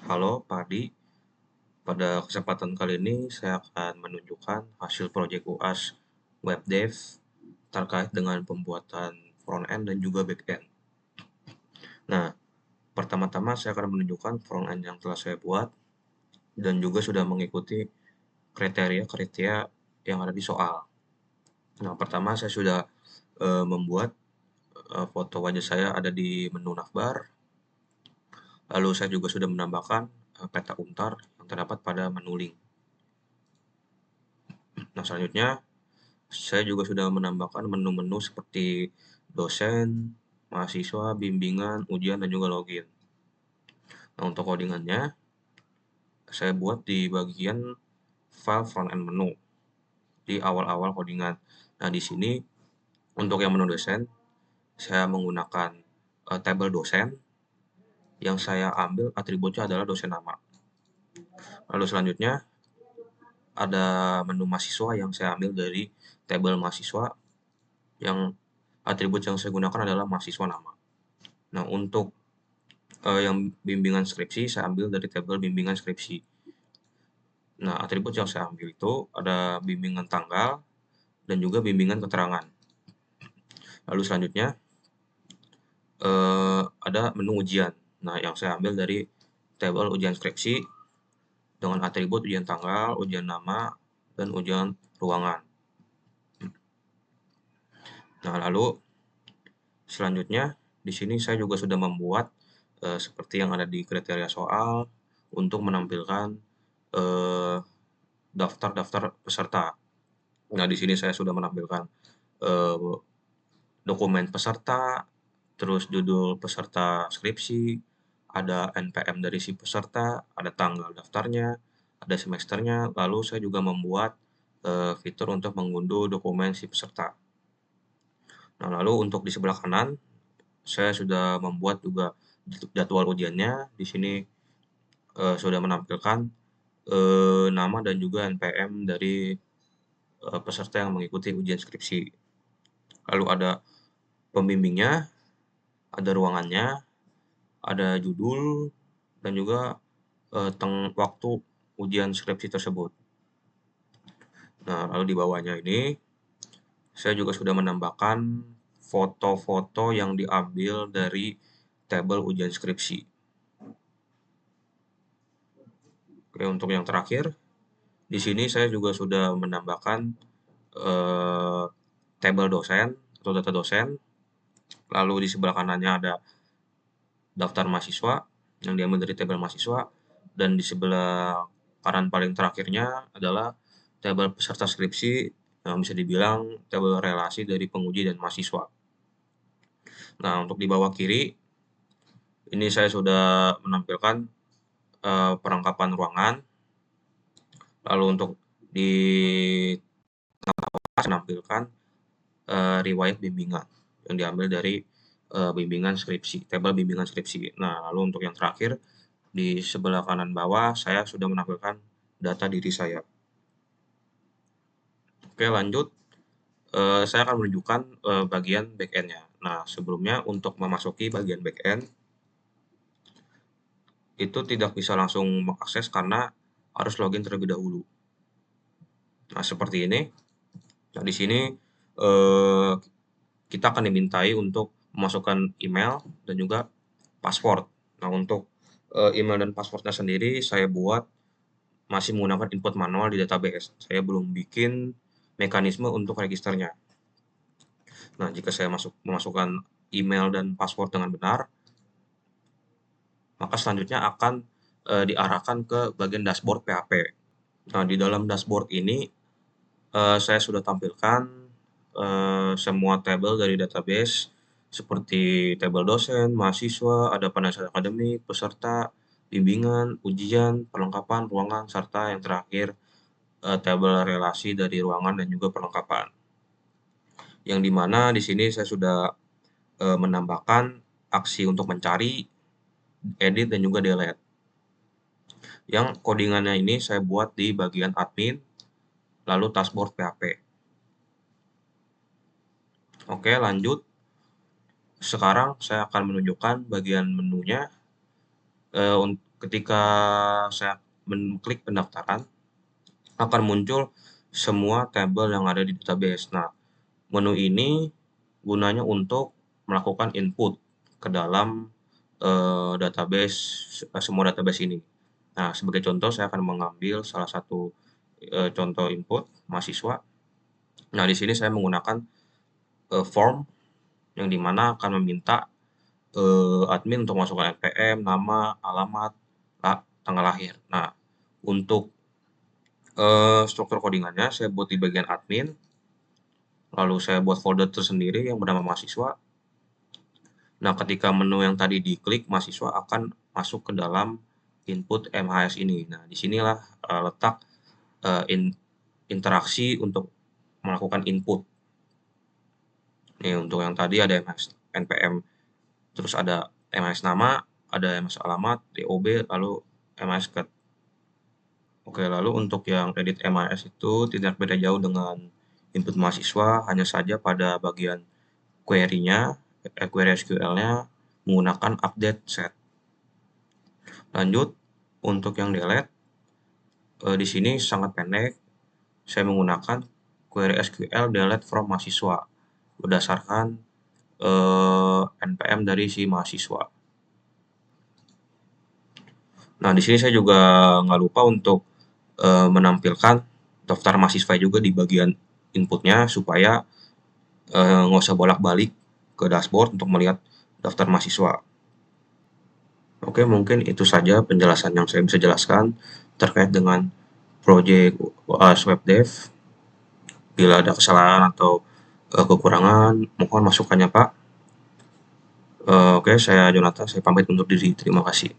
Halo Pak Adi, pada kesempatan kali ini saya akan menunjukkan hasil proyek UAS Web Dev terkait dengan pembuatan front end dan juga back end. Nah, pertama-tama saya akan menunjukkan front end yang telah saya buat dan juga sudah mengikuti kriteria-kriteria yang ada di soal. Nah, pertama saya sudah membuat foto wajah saya ada di menu navbar, lalu saya juga sudah menambahkan peta untar yang terdapat pada menu link. Nah, selanjutnya saya juga sudah menambahkan menu-menu seperti dosen, mahasiswa, bimbingan, ujian, dan juga login. Nah, untuk codingannya, saya buat di bagian file front end menu di awal-awal codingan. Nah, di sini untuk yang menu dosen, saya menggunakan tabel dosen yang saya ambil atributnya adalah dosen nama. Lalu selanjutnya ada menu mahasiswa yang saya ambil dari tabel mahasiswa yang atribut yang saya gunakan adalah mahasiswa nama. Nah, untuk yang bimbingan skripsi saya ambil dari tabel bimbingan skripsi. Nah, atribut yang saya ambil itu ada bimbingan tanggal dan juga bimbingan keterangan. Lalu selanjutnya ada menu ujian. Nah, yang saya ambil dari tabel ujian skripsi dengan atribut ujian tanggal, ujian nama, dan ujian ruangan. Nah, lalu selanjutnya di sini saya juga sudah membuat seperti yang ada di kriteria soal untuk menampilkan daftar-daftar peserta. Nah, di sini saya sudah menampilkan eh, dokumen peserta, terus judul peserta skripsi, ada NPM dari si peserta, ada tanggal daftarnya, ada semesternya, lalu saya juga membuat fitur untuk mengunduh dokumen si peserta. Nah, lalu untuk di sebelah kanan, saya sudah membuat juga jadwal ujiannya. Di sini sudah menampilkan nama dan juga NPM dari peserta yang mengikuti ujian skripsi. Lalu ada pembimbingnya, ada ruangannya, ada judul, dan juga waktu ujian skripsi tersebut. Nah, lalu di bawahnya ini, saya juga sudah menambahkan foto-foto yang diambil dari tabel ujian skripsi. Oke, untuk yang terakhir, di sini saya juga sudah menambahkan eh, tabel dosen atau data dosen. Lalu di sebelah kanannya ada daftar mahasiswa yang diambil dari tabel mahasiswa, dan di sebelah kanan paling terakhirnya adalah tabel peserta skripsi yang bisa dibilang tabel relasi dari penguji dan mahasiswa. Nah, untuk di bawah kiri ini saya sudah menampilkan perlengkapan ruangan. Lalu untuk di tengah menampilkan riwayat bimbingan yang diambil dari bimbingan skripsi, tabel bimbingan skripsi. Nah, lalu untuk yang terakhir di sebelah kanan bawah saya sudah menampilkan data diri saya. Oke, lanjut. Saya akan menunjukkan bagian back-end-nya. Nah, sebelumnya untuk memasuki bagian back-end, itu tidak bisa langsung mengakses karena harus login terlebih dahulu. Nah, seperti ini. Nah, di sini eh, kita akan dimintai untuk memasukkan email dan juga password. Nah, untuk email dan passwordnya sendiri saya buat masih menggunakan input manual di database. Saya belum bikin mekanisme untuk registernya. Nah, jika saya memasukkan email dan password dengan benar, maka selanjutnya akan diarahkan ke bagian dashboard PHP. Nah, di dalam dashboard ini saya sudah tampilkan semua tabel dari database seperti tabel dosen, mahasiswa, ada penasihat akademik, peserta, bimbingan, ujian, perlengkapan, ruangan, serta yang terakhir tabel relasi dari ruangan dan juga perlengkapan. Yang dimana di sini saya sudah menambahkan aksi untuk mencari, edit, dan juga delete. Yang codingannya ini saya buat di bagian admin, lalu dashboard PHP. Oke, lanjut. Sekarang saya akan menunjukkan bagian menunya ketika saya mengklik pendaftaran, akan muncul semua tabel yang ada di database. Nah, menu ini gunanya untuk melakukan input ke dalam semua database ini. Nah, sebagai contoh saya akan mengambil salah satu contoh input mahasiswa. Nah, di sini saya menggunakan form yang dimana akan meminta admin untuk masukkan NPM, nama, alamat, tanggal lahir. Nah, untuk struktur codingannya saya buat di bagian admin, lalu saya buat folder tersendiri yang bernama mahasiswa. Nah, ketika menu yang tadi diklik, mahasiswa akan masuk ke dalam input MHS ini. Nah, disinilah letak interaksi untuk melakukan input. Nih, untuk yang tadi ada MHS NPM, terus ada MHS nama, ada MHS alamat, DOB, lalu MHS ket. Oke, lalu untuk yang edit MHS itu tidak beda jauh dengan input mahasiswa, hanya saja pada bagian query-nya, query SQL-nya menggunakan update set. Lanjut, untuk yang delete, di sini sangat pendek. Saya menggunakan query SQL delete from mahasiswa berdasarkan NPM dari si mahasiswa. Nah, di sini saya juga nggak lupa untuk menampilkan daftar mahasiswa juga di bagian inputnya supaya nggak usah bolak-balik ke dashboard untuk melihat daftar mahasiswa. Oke, mungkin itu saja penjelasan yang saya bisa jelaskan terkait dengan project UAS Web Dev. Bila ada kesalahan atau kekurangan, mohon masukannya Pak. Oke, saya Jonathan, saya pamit undur diri. Terima kasih.